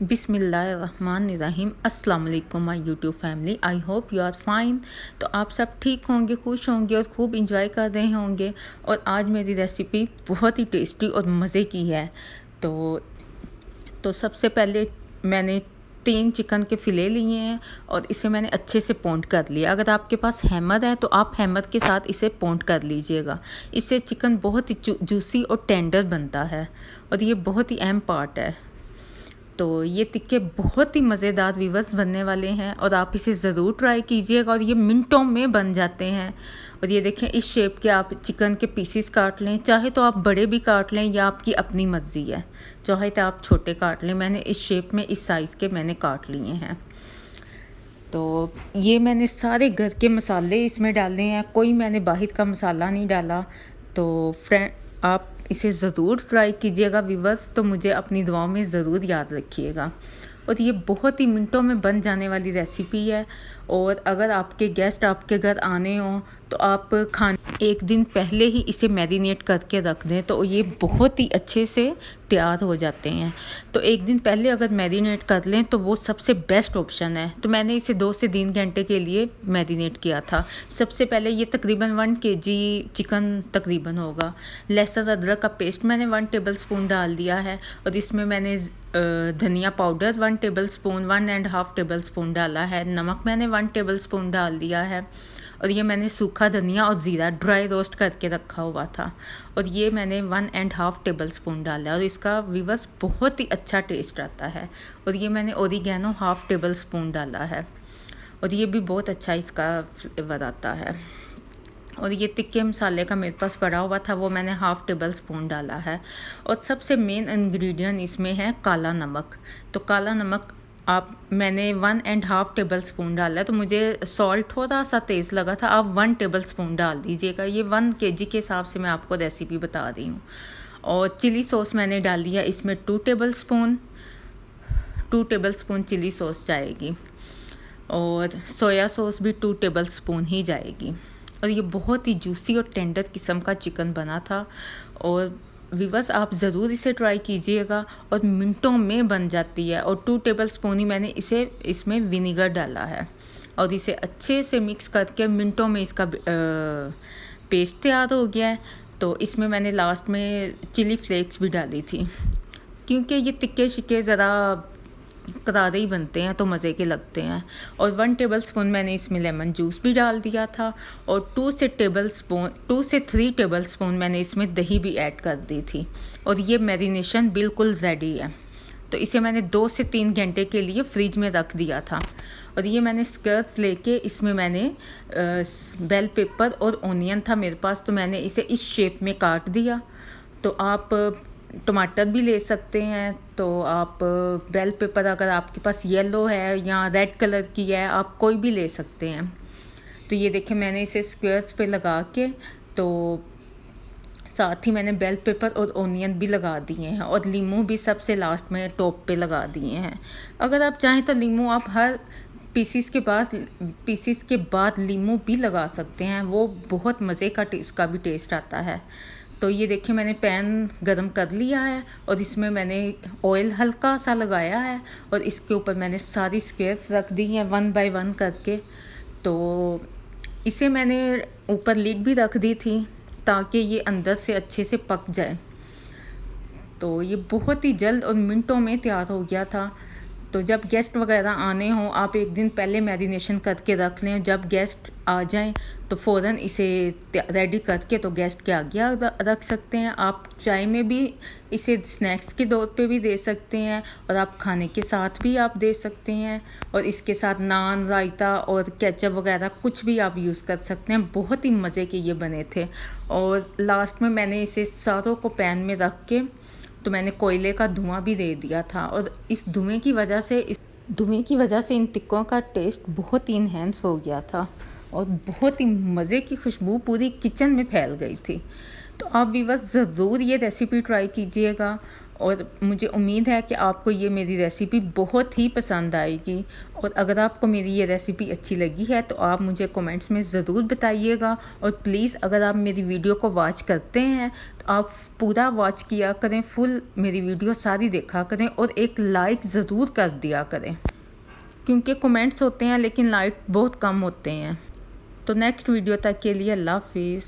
बिस्मिल्लाहिर्रहमानिर्रहीम। अस्सलाम वालेकुम my YouTube family. I hope you are fine. तो आप सब ठीक होंगे, खुश होंगे और खूब इंजॉय कर रहे होंगे। और आज मेरी रेसिपी बहुत ही टेस्टी और मज़े की है। तो सबसे पहले मैंने 3 चिकन के फ़िले लिए हैं और इसे मैंने अच्छे से पौंड कर लिया। अगर आपके पास हैमर है तो आप हैमर के साथ इसे पौंड कर लीजिएगा। इससे चिकन बहुत ही जूसी और टेंडर बनता है और ये बहुत ही अहम पार्ट है। तो ये टिक्के बहुत ही मज़ेदार विवश बनने वाले हैं और आप इसे ज़रूर ट्राई कीजिएगा और ये मिनटों में बन जाते हैं। और ये देखें, इस शेप के आप चिकन के पीसीस काट लें, चाहे तो आप बड़े भी काट लें या आपकी अपनी मर्ज़ी है, चाहे तो आप छोटे काट लें। मैंने इस शेप में इस साइज़ के मैंने काट लिए हैं। तो ये मैंने सारे घर के मसाले इसमें डाले हैं, कोई मैंने बाहर का मसाला नहीं डाला। तो फ्रेंड, आप इसे ज़रूर ट्राई कीजिएगा व्यूअर्स, तो मुझे अपनी दुआओं में ज़रूर याद रखिएगा। और ये बहुत ही मिनटों में बन जाने वाली रेसिपी है। और अगर आपके गेस्ट आपके घर आने हों तो आप खाने एक दिन पहले ही इसे मैरिनेट करके रख दें तो ये बहुत ही अच्छे से तैयार हो जाते हैं। तो एक दिन पहले अगर मैरिनेट कर लें तो वो सबसे बेस्ट ऑप्शन है। तो मैंने इसे 2 से 3 घंटे के लिए मैरिनेट किया था। सबसे पहले ये तकरीबन 1 केजी चिकन तकरीबन होगा। लहसुन अदरक का पेस्ट मैंने 1 टेबल स्पून डाल दिया है और इसमें मैंने धनिया powder 1 table spoon 1.5 table spoon डाला है। नमक मैंने 1 टेबल स्पून डाल दिया है। और ये मैंने सूखा धनिया और ज़ीरा ड्राई रोस्ट करके रखा हुआ था और ये मैंने 1.5 टेबल स्पून डाला है और इसका व्यूअर्स बहुत ही अच्छा टेस्ट आता है। और ये मैंने ओरिगैनो 1/2 टेबल स्पून डाला है और ये भी बहुत अच्छा इसका फ्लेवर आता है। और ये टिक्के मसाले का मेरे पास पड़ा हुआ था, वो मैंने 1/2 टेबल स्पून डाला है। और सबसे मेन इंग्रेडिएंट इसमें है काला नमक। तो काला नमक मैंने 1.5 टेबल स्पून डाला है। तो मुझे सॉल्ट थोड़ा सा तेज़ लगा था, आप 1 टेबल स्पून डाल दीजिएगा। ये 1 केजी के हिसाब से मैं आपको रेसिपी बता रही हूँ। और चिली सॉस मैंने डाल दिया इसमें 2 टेबल स्पून चिली सॉस जाएगी और सोया सॉस भी 2 टेबल स्पून ही जाएगी। और ये बहुत ही जूसी और टेंडर किस्म का चिकन बना था। और व्यूअर्स, आप ज़रूर इसे ट्राई कीजिएगा और मिनटों में बन जाती है। और 2 टेबल स्पून ही मैंने इसमें विनीगर डाला है और इसे अच्छे से मिक्स करके मिनटों में इसका पेस्ट तैयार हो गया है। तो इसमें मैंने लास्ट में चिली फ्लेक्स भी डाली थी क्योंकि ये टिक्के शिक्के ज़रा करारे ही बनते हैं तो मज़े के लगते हैं। और 1 टेबल स्पून मैंने इसमें लेमन जूस भी डाल दिया था और 2 से 3 टेबल स्पून मैंने इसमें दही भी ऐड कर दी थी। और ये मैरिनेशन बिल्कुल रेडी है। तो इसे मैंने 2 से 3 घंटे के लिए फ्रिज में रख दिया था। और ये मैंने स्क्वायर्स लेके इसमें मैंने बेल पेपर और ओनियन था मेरे पास, तो मैंने इसे इस शेप में काट दिया। तो आप टमाटर भी ले सकते हैं। तो आप बेल पेपर अगर आपके पास येलो है या रेड कलर की है, आप कोई भी ले सकते हैं। तो ये देखें, मैंने इसे स्क्वायर्स पे लगा के तो साथ ही मैंने बेल पेपर और ओनियन भी लगा दिए हैं और लीमू भी सबसे लास्ट में टॉप पे लगा दिए हैं। अगर आप चाहें तो लीमू आप हर पीसीस के बाद लीमू भी लगा सकते हैं, वो बहुत मज़े का इसका भी टेस्ट आता है। तो ये देखिए, मैंने पैन गरम कर लिया है और इसमें मैंने ऑयल हल्का सा लगाया है और इसके ऊपर मैंने सारी स्क्वायर्स रख दी हैं 1 बाय 1 करके। तो इसे मैंने ऊपर लिड भी रख दी थी ताकि ये अंदर से अच्छे से पक जाए। तो ये बहुत ही जल्द और मिनटों में तैयार हो गया था। तो जब गेस्ट वगैरह आने हों, आप एक दिन पहले मैरिनेशन करके रख लें। जब गेस्ट आ जाएं तो फ़ौरन इसे रेडी करके तो गेस्ट के आगे रख सकते हैं। आप चाय में भी इसे स्नैक्स के तौर पे भी दे सकते हैं और आप खाने के साथ भी आप दे सकते हैं। और इसके साथ नान, रायता और केचप वगैरह कुछ भी आप यूज़ कर सकते हैं। बहुत ही मज़े के ये बने थे। और लास्ट में मैंने इसे सारों को पैन में रख के तो मैंने कोयले का धुआं भी दे दिया था और इस धुएं की वजह से इन टिक्कों का टेस्ट बहुत ही इन्हेंस हो गया था और बहुत ही मज़े की खुशबू पूरी किचन में फैल गई थी। तो आप व्यूअर्स ज़रूर ये रेसिपी ट्राई कीजिएगा और मुझे उम्मीद है कि आपको ये मेरी रेसिपी बहुत ही पसंद आएगी। और अगर आपको मेरी ये रेसिपी अच्छी लगी है तो आप मुझे कमेंट्स में ज़रूर बताइएगा। और प्लीज़ अगर आप मेरी वीडियो को वॉच करते हैं तो आप पूरा वॉच किया करें, फुल मेरी वीडियो सारी देखा करें और एक लाइक ज़रूर कर दिया करें, क्योंकि कमेंट्स होते हैं लेकिन लाइक बहुत कम होते हैं। तो नेक्स्ट वीडियो तक के लिए अल्लाह हाफिज़।